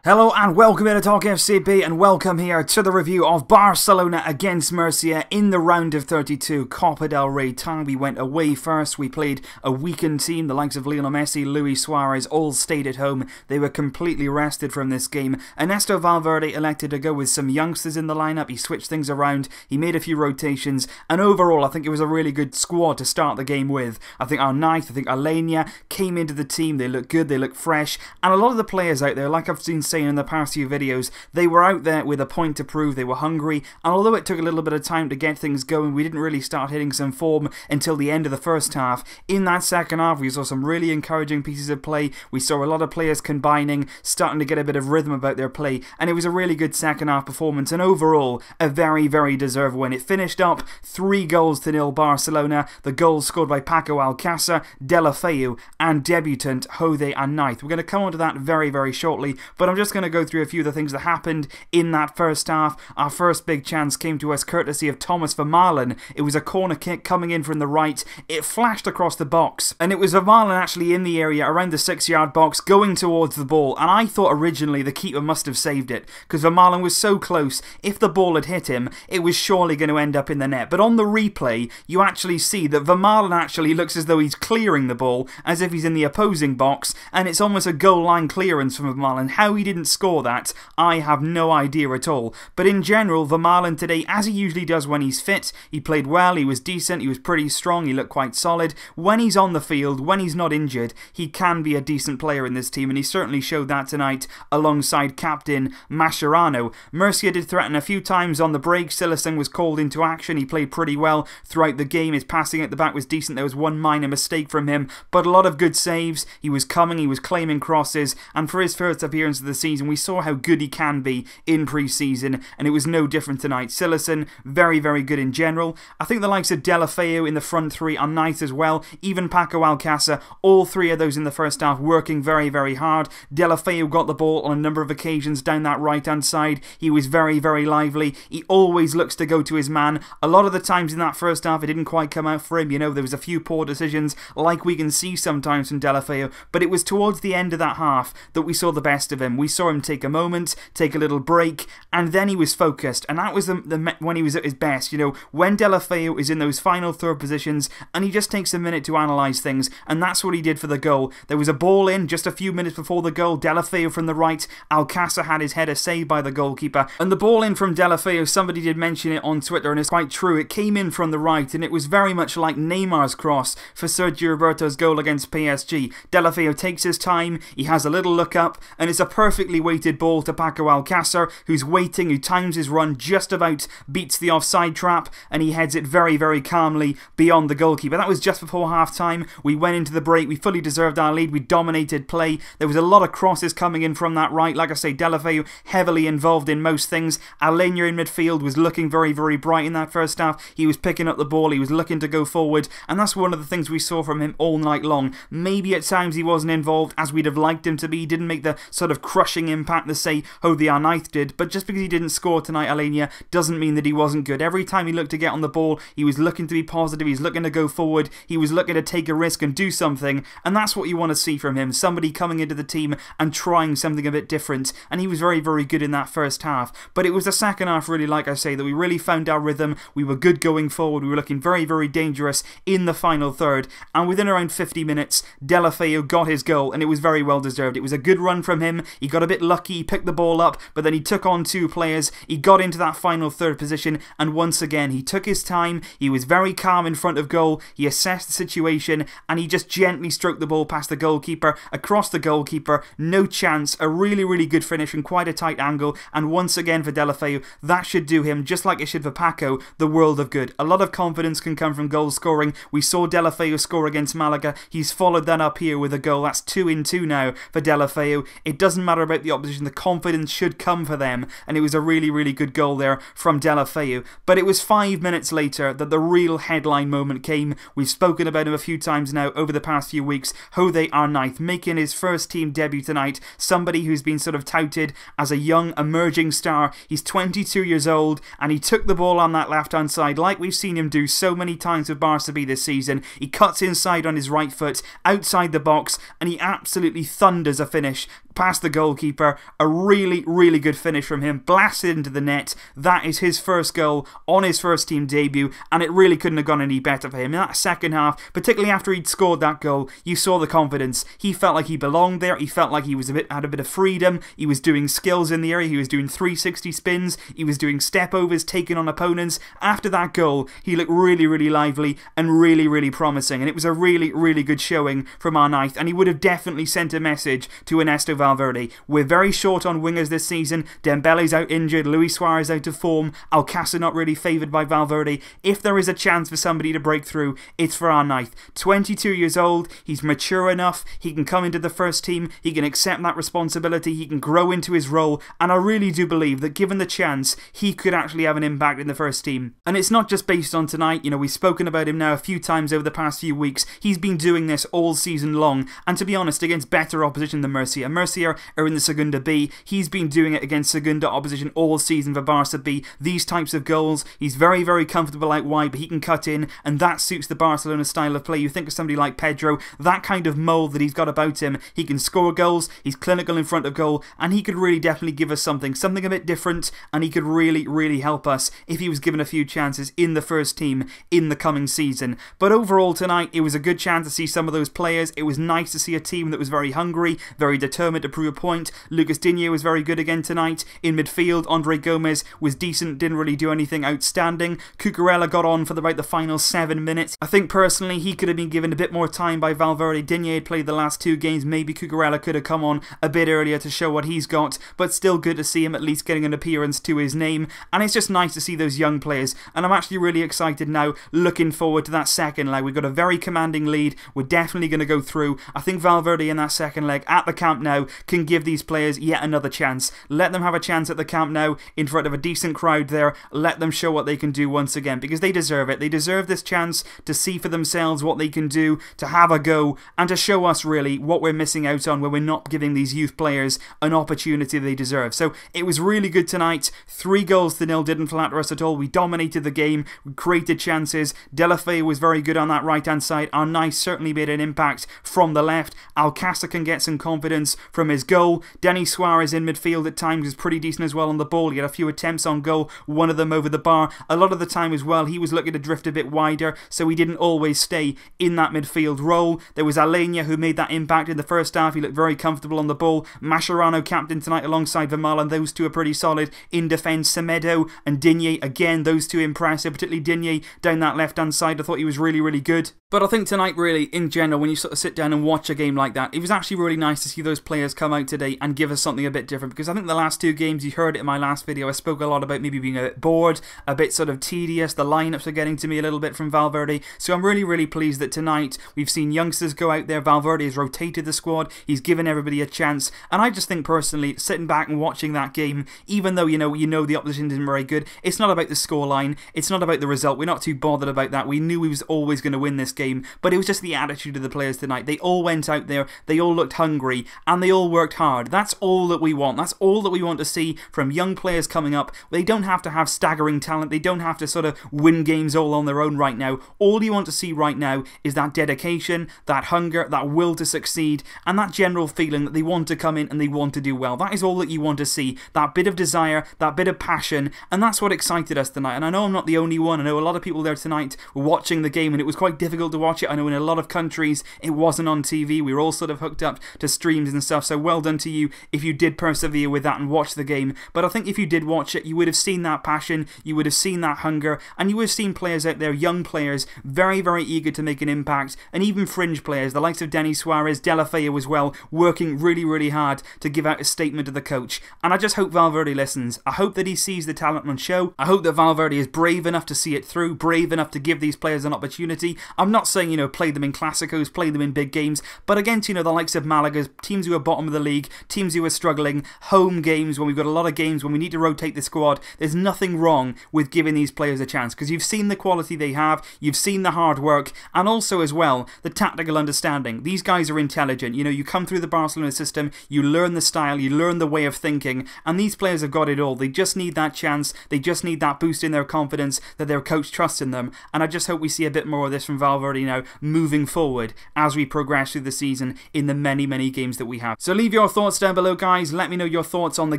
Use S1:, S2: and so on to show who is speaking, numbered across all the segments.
S1: Hello and welcome here to Talk FCB, and welcome here to the review of Barcelona against Murcia in the round of 32 Copa del Rey time. We went away first. We played a weakened team. The likes of Lionel Messi, Luis Suarez all stayed at home. They were completely rested from this game. Ernesto Valverde elected to go with some youngsters in the lineup. He switched things around. He made a few rotations, and overall I think it was a really good squad to start the game with. I think Arnáiz, I think Aleñá came into the team. They look good, they look fresh, and a lot of the players out there, like I've seen saying in the past few videos, they were out there with a point to prove. They were hungry, and although it took a little bit of time to get things going, we didn't really start hitting some form until the end of the first half. In that second half we saw some really encouraging pieces of play. We saw a lot of players combining, starting to get a bit of rhythm about their play, and it was a really good second half performance, and overall a very deserved win. It finished up 3-0 Barcelona. The goals scored by Paco Alcácer, Deulofeu and debutant José Arnáiz. We're going to come on to that very shortly, but I'm just going to go through a few of the things that happened in that first half. Our first big chance came to us courtesy of Thomas Vermaelen. It was a corner kick coming in from the right. It flashed across the box, and it was Vermaelen actually in the area around the 6-yard box going towards the ball, and I thought originally the keeper must have saved it because Vermaelen was so close. If the ball had hit him, it was surely going to end up in the net. But on the replay you actually see that Vermaelen actually looks as though he's clearing the ball, as if he's in the opposing box, and it's almost a goal line clearance from Vermaelen. How he didn't score that, I have no idea at all. But in general, Vermaelen today, as he usually does when he's fit, he played well, he was decent, he was pretty strong, he looked quite solid. When he's on the field, when he's not injured, he can be a decent player in this team, and he certainly showed that tonight alongside captain Mascherano. Murcia did threaten a few times on the break. Silesen was called into action. He played pretty well throughout the game. His passing at the back was decent. There was one minor mistake from him, but a lot of good saves. He was coming, he was claiming crosses, and for his first appearance of the season, we saw how good he can be in pre-season, and it was no different tonight. Silesen, very good in general. I think the likes of Deulofeu in the front three are nice as well. Even Paco Alcácer, all three of those in the first half working very hard. Deulofeu got the ball on a number of occasions down that right-hand side. He was very lively. He always looks to go to his man. A lot of the times in that first half it didn't quite come out for him. You know, there was a few poor decisions like we can see sometimes from Deulofeu, but it was towards the end of that half that we saw the best of him. We saw him take a moment, take a little break, and then he was focused, and that was when he was at his best. You know, when Deulofeu is in those final third positions and he just takes a minute to analyse things, and that's what he did for the goal. There was a ball in just a few minutes before the goal. Deulofeu from the right, Alcácer had his header saved by the goalkeeper, and the ball in from Deulofeu, somebody did mention it on Twitter, and it's quite true. It came in from the right, and it was very much like Neymar's cross for Sergio Roberto's goal against PSG. Deulofeu takes his time, he has a little look up, and it's a perfectly weighted ball to Paco Alcácer, who's waiting, who times his run, just about beats the offside trap, and he heads it very calmly beyond the goalkeeper. That was just before half time. We went into the break, we fully deserved our lead, we dominated play. There was a lot of crosses coming in from that right. Like I say, Deulofeu heavily involved in most things. Aleñá in midfield was looking very bright in that first half. He was picking up the ball, he was looking to go forward, and that's one of the things we saw from him all night long. Maybe at times he wasn't involved as we'd have liked him to be. He didn't make the sort of crushing impact that, say, José Arnáiz did, but just because he didn't score tonight, Aleñá, doesn't mean that he wasn't good. Every time he looked to get on the ball, he was looking to be positive, he's looking to go forward, he was looking to take a risk and do something, and that's what you want to see from him. Somebody coming into the team and trying something a bit different, and he was very good in that first half. But it was the second half, really, like I say, that we really found our rhythm. We were good going forward, we were looking very dangerous in the final third, and within around 50 minutes, Deulofeu got his goal, and it was very well deserved. It was a good run from him. He got a bit lucky, he picked the ball up, but then he took on two players, he got into that final third position, and once again he took his time, he was very calm in front of goal, he assessed the situation, and he just gently stroked the ball past the goalkeeper, across the goalkeeper, no chance. A really good finish from quite a tight angle, and once again for Deulofeu, that should do him, just like it should for Paco, the world of good. A lot of confidence can come from goal scoring. We saw Deulofeu score against Malaga, he's followed that up here with a goal. That's 2 in 2 now for Deulofeu. It doesn't matter about the opposition, the confidence should come for them, and it was a really good goal there from Deulofeu. But it was 5 minutes later that the real headline moment came. We've spoken about him a few times now over the past few weeks. José Arnáiz making his first team debut tonight, somebody who's been sort of touted as a young emerging star. He's 22 years old, and he took the ball on that left hand side like we've seen him do so many times with Barca B this season. He cuts inside on his right foot outside the box, and he absolutely thunders a finish past the goal goalkeeper. A really, really good finish from him. Blasted into the net. That is his first goal on his first team debut, and it really couldn't have gone any better for him. In that second half, particularly after he'd scored that goal, you saw the confidence. He felt like he belonged there. He felt like he was had a bit of freedom. He was doing skills in the area. He was doing 360 spins. He was doing step overs, taking on opponents. After that goal, he looked really, really lively and really, really promising. And it was a really, really good showing from Arnáiz. And he would have definitely sent a message to Ernesto Valverde. We're very short on wingers this season. Dembele's out injured. Luis Suarez out of form. Alcácer not really favoured by Valverde. If there is a chance for somebody to break through, it's for Arnáiz. 22 years old. He's mature enough. He can come into the first team. He can accept that responsibility. He can grow into his role. And I really do believe that given the chance, he could actually have an impact in the first team. And it's not just based on tonight. You know, we've spoken about him now a few times over the past few weeks. He's been doing this all season long. And to be honest, against better opposition than Murcia. Murcia are in the Segunda B. He's been doing it against Segunda opposition all season for Barça B. These types of goals, he's very, very comfortable out wide, but he can cut in, and that suits the Barcelona style of play. You think of somebody like Pedro, that kind of mould that he's got about him. He can score goals, he's clinical in front of goal, and he could really definitely give us something a bit different, and he could really, really help us if he was given a few chances in the first team in the coming season. But overall tonight, it was a good chance to see some of those players. It was nice to see a team that was very hungry, very determined to prove a point. Lucas Digne was very good again tonight. In midfield, Andre Gomez was decent, didn't really do anything outstanding. Cucurella got on for about the final 7 minutes. I think personally he could have been given a bit more time by Valverde. Digne had played the last 2 games. Maybe Cucurella could have come on a bit earlier to show what he's got, but still good to see him at least getting an appearance to his name. And it's just nice to see those young players, and I'm actually really excited now, looking forward to that second leg. We've got a very commanding lead. We're definitely going to go through. I think Valverde in that second leg at the Camp Nou can give these players yet another chance. Let them have a chance at the Camp Nou in front of a decent crowd there. Let them show what they can do once again, because they deserve it. They deserve this chance to see for themselves what they can do, to have a go, and to show us really what we're missing out on when we're not giving these youth players an opportunity they deserve. So it was really good tonight. 3-0 didn't flatter us at all. We dominated the game. We created chances. Deulofeu was very good on that right hand side. Arnáiz certainly made an impact from the left. Alcácer can get some confidence from his goal. Denis Suarez in midfield at times was pretty decent as well on the ball. He had a few attempts on goal, one of them over the bar. A lot of the time as well, he was looking to drift a bit wider, so he didn't always stay in that midfield role. There was Alenia who made that impact in the first half. He looked very comfortable on the ball. Mascherano captain tonight alongside Vermaelen, and those two are pretty solid in defence. Semedo and Digne, again, those two impressive, particularly Digne down that left hand side. I thought he was really, really good. But I think tonight, really, in general, when you sort of sit down and watch a game like that, it was actually really nice to see those players come out today and give us something a bit different. Because I think the last 2 games, you heard it in my last video, I spoke a lot about maybe being a bit bored, a bit sort of tedious. The lineups are getting to me a little bit from Valverde. So I'm really, really pleased that tonight we've seen youngsters go out there. Valverde has rotated the squad. He's given everybody a chance. And I just think personally, sitting back and watching that game, even though you know the opposition isn't very good, it's not about the scoreline. It's not about the result. We're not too bothered about that. We knew we was always going to win this game. But it was just the attitude of the players tonight. They all went out there. They all looked hungry. And they all worked hard. That's all that we want. That's all that we want to see from young players coming up. They don't have to have staggering talent. They don't have to sort of win games all on their own right now. All you want to see right now is that dedication, that hunger, that will to succeed, and that general feeling that they want to come in and they want to do well. That is all that you want to see. That bit of desire, that bit of passion, and that's what excited us tonight. And I know I'm not the only one. I know a lot of people there tonight were watching the game and it was quite difficult to watch it. I know in a lot of countries it wasn't on TV. We were all sort of hooked up to streams and stuff, so well done to you if you did persevere with that and watch the game. But I think if you did watch it, you would have seen that passion, you would have seen that hunger, and you would have seen players out there, young players, very, very eager to make an impact, and even fringe players, the likes of Denis Suarez, Deulofeu as well, working really, really hard to give out a statement to the coach. And I just hope Valverde listens. I hope that he sees the talent on show. I hope that Valverde is brave enough to see it through, brave enough to give these players an opportunity. I'm not saying, play them in Clásicos, play them in big games, but against, the likes of Malaga, teams who are bottom of the league, teams who are struggling, home games, when we've got a lot of games, when we need to rotate the squad, there's nothing wrong with giving these players a chance, because you've seen the quality they have, you've seen the hard work, and also as well, the tactical understanding. These guys are intelligent. You come through the Barcelona system, you learn the style, you learn the way of thinking, and these players have got it all. They just need that chance, they just need that boost in their confidence that their coach trusts in them, and I just hope we see a bit more of this from Valverde already know moving forward as we progress through the season in the many games that we have. So leave your thoughts down below, guys. Let me know your thoughts on the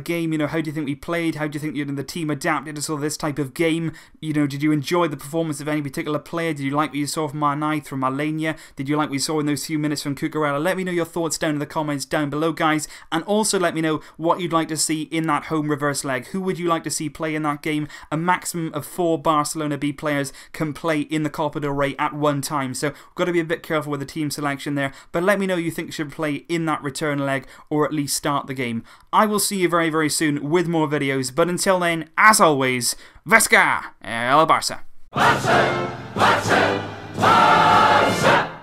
S1: game. You know, how do you think we played? How do you think the team adapted to sort of this type of game? You know, did you enjoy the performance of any particular player? Did you like what you saw from Arnáiz, from Malenia? Did you like what you saw in those few minutes from Cucurella? Let me know your thoughts down in the comments down below, guys. And also let me know what you'd like to see in that home reverse leg. Who would you like to see play in that game? A maximum of 4 Barcelona B players can play in the Copa del Rey at one time. So we've got to be a bit careful with the team selection there. But let me know you think should play in that return leg or at least start the game. I will see you very soon with more videos. But until then, as always, Vesca el Barça. Barça! Barça! Barça!